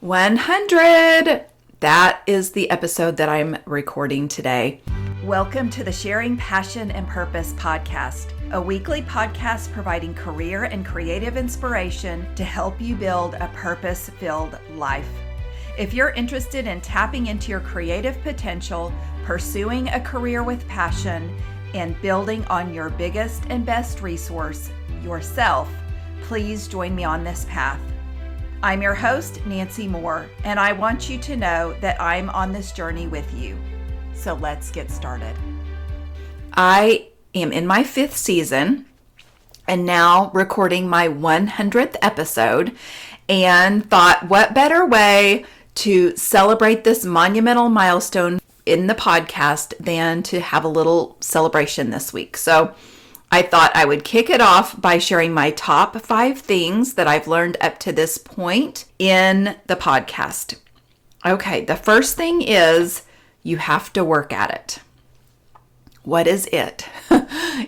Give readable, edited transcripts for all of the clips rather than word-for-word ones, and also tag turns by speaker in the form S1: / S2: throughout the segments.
S1: 100! That is the episode that I'm recording today. Welcome to the Sharing Passion and Purpose podcast, a weekly podcast providing career and creative inspiration to help you build a purpose-filled life. If you're interested in tapping into your creative potential, pursuing a career with passion, and building on your biggest and best resource, yourself, please join me on this path. I'm your host, Nancy Moore, and I want you to know that I'm on this journey with you. So let's get started. I am in my 5th season and now recording my 100th episode, and thought what better way to celebrate this monumental milestone in the podcast than to have a little celebration this week. So I thought I would kick it off by sharing my top 5 things that I've learned up to this point in the podcast. Okay, the first thing is you have to work at it. What is it?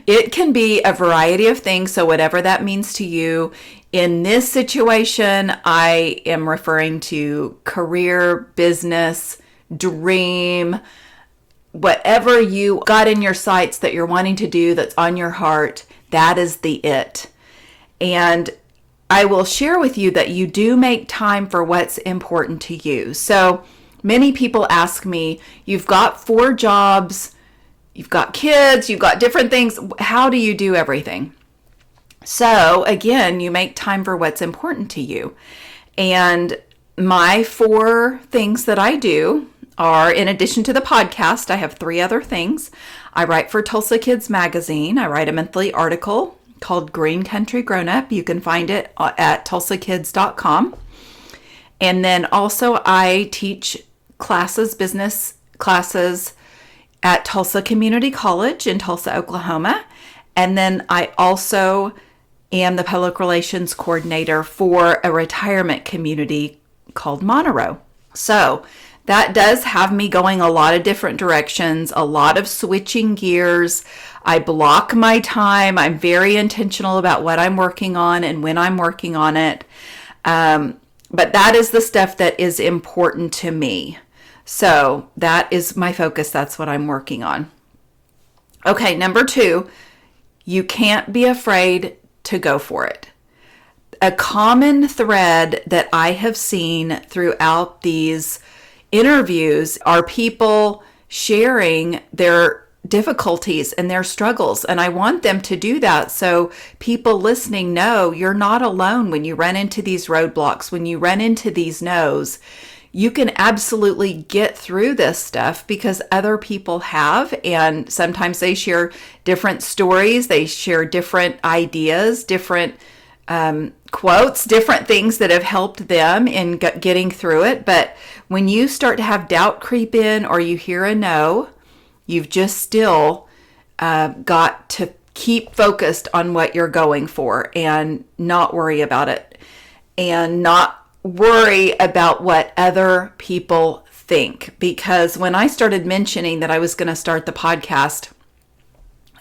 S1: It can be a variety of things, so whatever that means to you. In this situation, I am referring to career, business, dream, whatever you got in your sights that you're wanting to do that's on your heart, that is the it. And I will share with you that you do make time for what's important to you. So many people ask me, you've got 4 jobs, you've got kids, you've got different things. How do you do everything? So again, you make time for what's important to you. And my 4 things that I do are, in addition to the podcast, I have 3 other things. I write for Tulsa Kids Magazine. I write a monthly article called Green Country Grown Up. You can find it at tulsakids.com. And then also I teach classes, business classes at Tulsa Community College in Tulsa, Oklahoma. And then I also am the public relations coordinator for a retirement community called Monroe. So that does have me going a lot of different directions, a lot of switching gears. I block my time. I'm very intentional about what I'm working on and when I'm working on it. But that is the stuff that is important to me. So that is my focus. That's what I'm working on. Okay, number 2, you can't be afraid to go for it. A common thread that I have seen throughout these interviews are people sharing their difficulties and their struggles. And I want them to do that so people listening know you're not alone when you run into these roadblocks, when you run into these no's. You can absolutely get through this stuff because other people have, and sometimes they share different stories, they share different ideas, different quotes, different things that have helped them in getting through it. But when you start to have doubt creep in or you hear a no, you've just still got to keep focused on what you're going for and not worry about it and not worry about what other people think. Because when I started mentioning that I was going to start the podcast,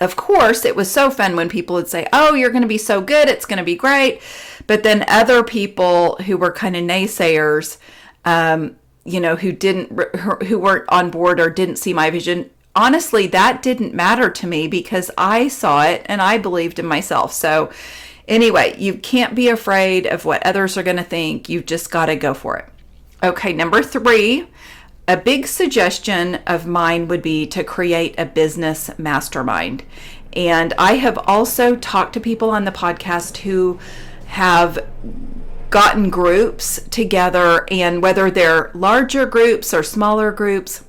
S1: of course, it was so fun when people would say, oh, you're going to be so good, it's going to be great. But then other people who were kind of naysayers, who weren't on board or didn't see my vision, honestly, that didn't matter to me because I saw it and I believed in myself. So anyway, you can't be afraid of what others are going to think. You've just got to go for it. Okay, number 3. A big suggestion of mine would be to create a business mastermind. And I have also talked to people on the podcast who have gotten groups together, and whether they're larger groups or smaller groups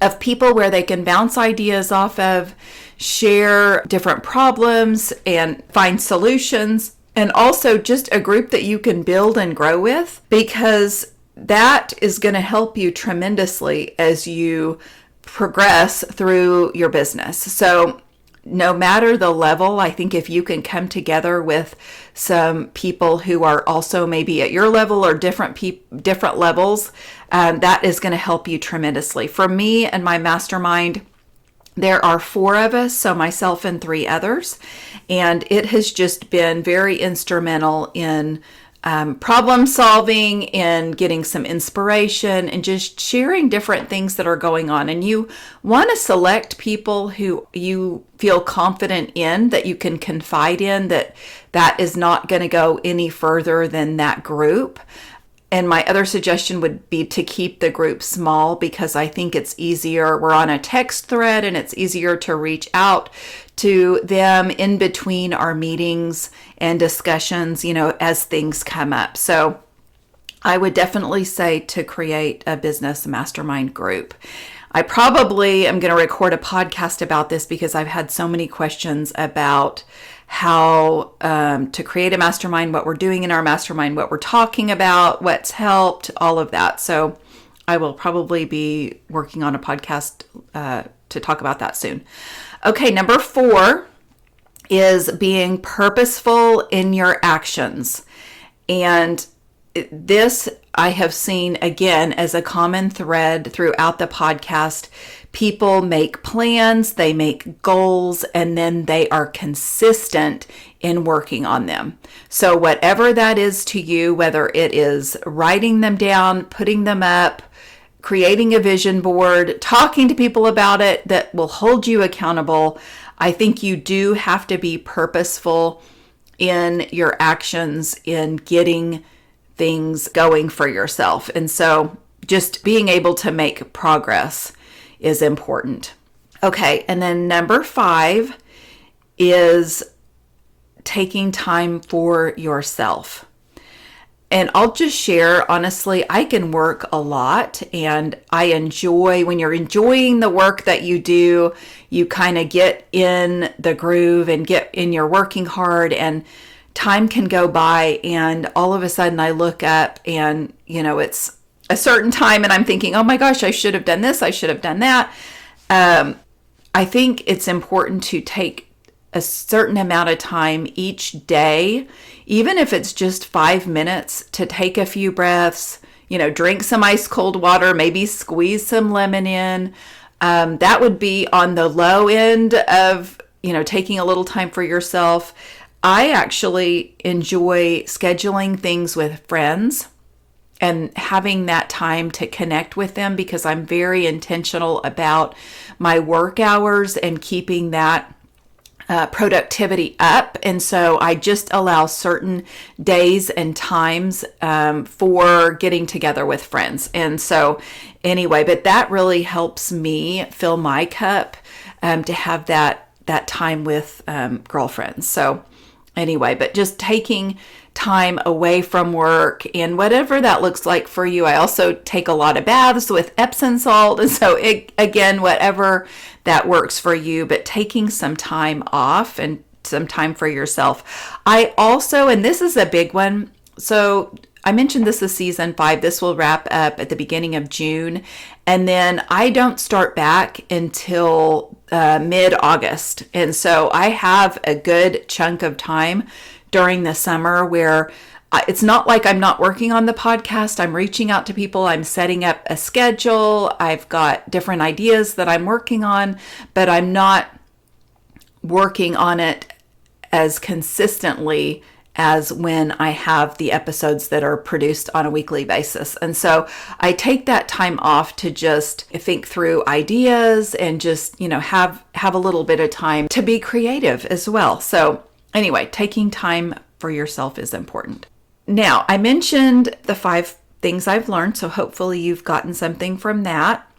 S1: of people where they can bounce ideas off of, share different problems and find solutions, and also just a group that you can build and grow with, because that is going to help you tremendously as you progress through your business. So no matter the level, I think if you can come together with some people who are also maybe at your level or different levels, that is going to help you tremendously. For me and my mastermind, there are 4 of us, so myself and 3 others, and it has just been very instrumental in problem solving and getting some inspiration and just sharing different things that are going on. And you want to select people who you feel confident in, that you can confide in, that is not going to go any further than that group. And my other suggestion would be to keep the group small, because I think it's easier. We're on a text thread and it's easier to reach out to them in between our meetings and discussions, as things come up. So I would definitely say to create a business mastermind group. I probably am going to record a podcast about this because I've had so many questions about how to create a mastermind, what we're doing in our mastermind, what we're talking about, what's helped, all of that. So I will probably be working on a podcast to talk about that soon. Okay, number 4 is being purposeful in your actions. And this I have seen again as a common thread throughout the podcast. People make plans, they make goals, and then they are consistent in working on them. So whatever that is to you, whether it is writing them down, putting them up, creating a vision board, talking to people about it that will hold you accountable, I think you do have to be purposeful in your actions in getting things going for yourself. And so just being able to make progress is important. Okay, and then number 5 is taking time for yourself. And I'll just share, honestly, I can work a lot, and I enjoy, when you're enjoying the work that you do, you kind of get in the groove and you're working hard, and time can go by, and all of a sudden I look up and, it's a certain time and I'm thinking, oh my gosh, I should have done this, I should have done that. I think it's important to take a certain amount of time each day, even if it's just 5 minutes, to take a few breaths, drink some ice cold water, maybe squeeze some lemon in. That would be on the low end of, taking a little time for yourself. I actually enjoy scheduling things with friends and having that time to connect with them, because I'm very intentional about my work hours and keeping that productivity up. And so I just allow certain days and times for getting together with friends. And so anyway, but that really helps me fill my cup to have that time with girlfriends. So anyway, but just taking time away from work, and whatever that looks like for you. I also take a lot of baths with Epsom salt. And so again, whatever that works for you, but taking some time off and some time for yourself. I also, and this is a big one, so I mentioned this is season 5. This will wrap up at the beginning of June. And then I don't start back until mid-August. And so I have a good chunk of time during the summer where it's not like I'm not working on the podcast. I'm reaching out to people. I'm setting up a schedule. I've got different ideas that I'm working on, but I'm not working on it as consistently as when I have the episodes that are produced on a weekly basis. And so I take that time off to just think through ideas and just, have a little bit of time to be creative as well. So anyway, taking time for yourself is important. Now, I mentioned the 5 things I've learned, so hopefully you've gotten something from that.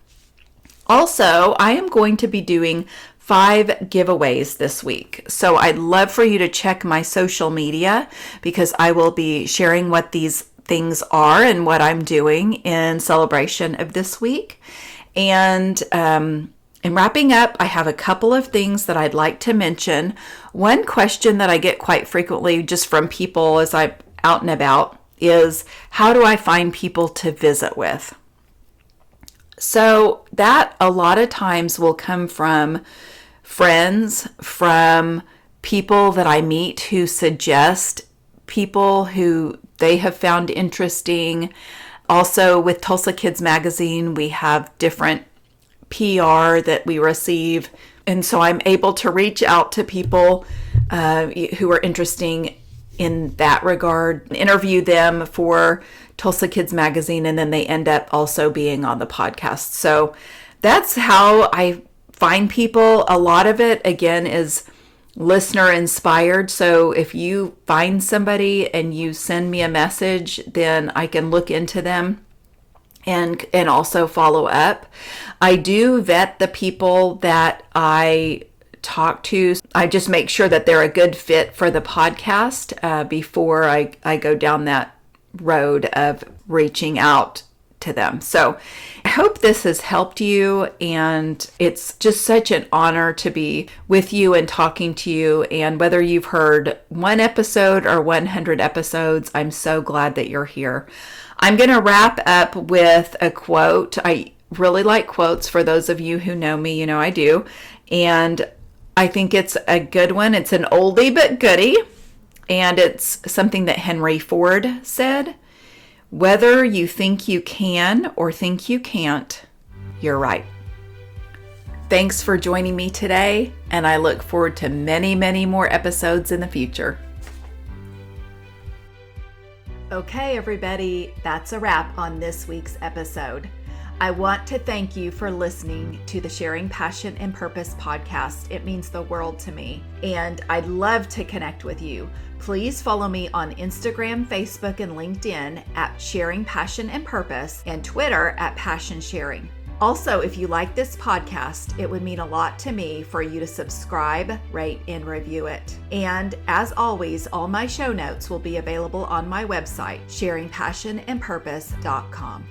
S1: Also, I am going to be doing 5 giveaways this week. So I'd love for you to check my social media, because I will be sharing what these things are and what I'm doing in celebration of this week. And in wrapping up, I have a couple of things that I'd like to mention. One question that I get quite frequently just from people as I'm out and about is, how do I find people to visit with? So that a lot of times will come from friends, from people that I meet who suggest people who they have found interesting. Also with Tulsa Kids Magazine, we have different PR that we receive. And so I'm able to reach out to people who are interesting in that regard, interview them for Tulsa Kids Magazine, and then they end up also being on the podcast. So that's how I find people. A lot of it, again, is listener inspired. So if you find somebody and you send me a message, then I can look into them and also follow up. I do vet the people that I talk to. I just make sure that they're a good fit for the podcast before I go down that road of reaching out to them. So I hope this has helped you, and it's just such an honor to be with you and talking to you. And whether you've heard one episode or 100 episodes, I'm so glad that you're here. I'm going to wrap up with a quote. I really like quotes. For those of you who know me, you know I do. And I think it's a good one. It's an oldie but goodie. And it's something that Henry Ford said. Whether you think you can or think you can't, you're right. Thanks for joining me today, and I look forward to many, many more episodes in the future. Okay, everybody, that's a wrap on this week's episode. I want to thank you for listening to the Sharing Passion and Purpose podcast. It means the world to me, and I'd love to connect with you. Please follow me on Instagram, Facebook, and LinkedIn at Sharing Passion and Purpose, and Twitter at Passion Sharing. Also, if you like this podcast, it would mean a lot to me for you to subscribe, rate, and review it. And as always, all my show notes will be available on my website, sharingpassionandpurpose.com.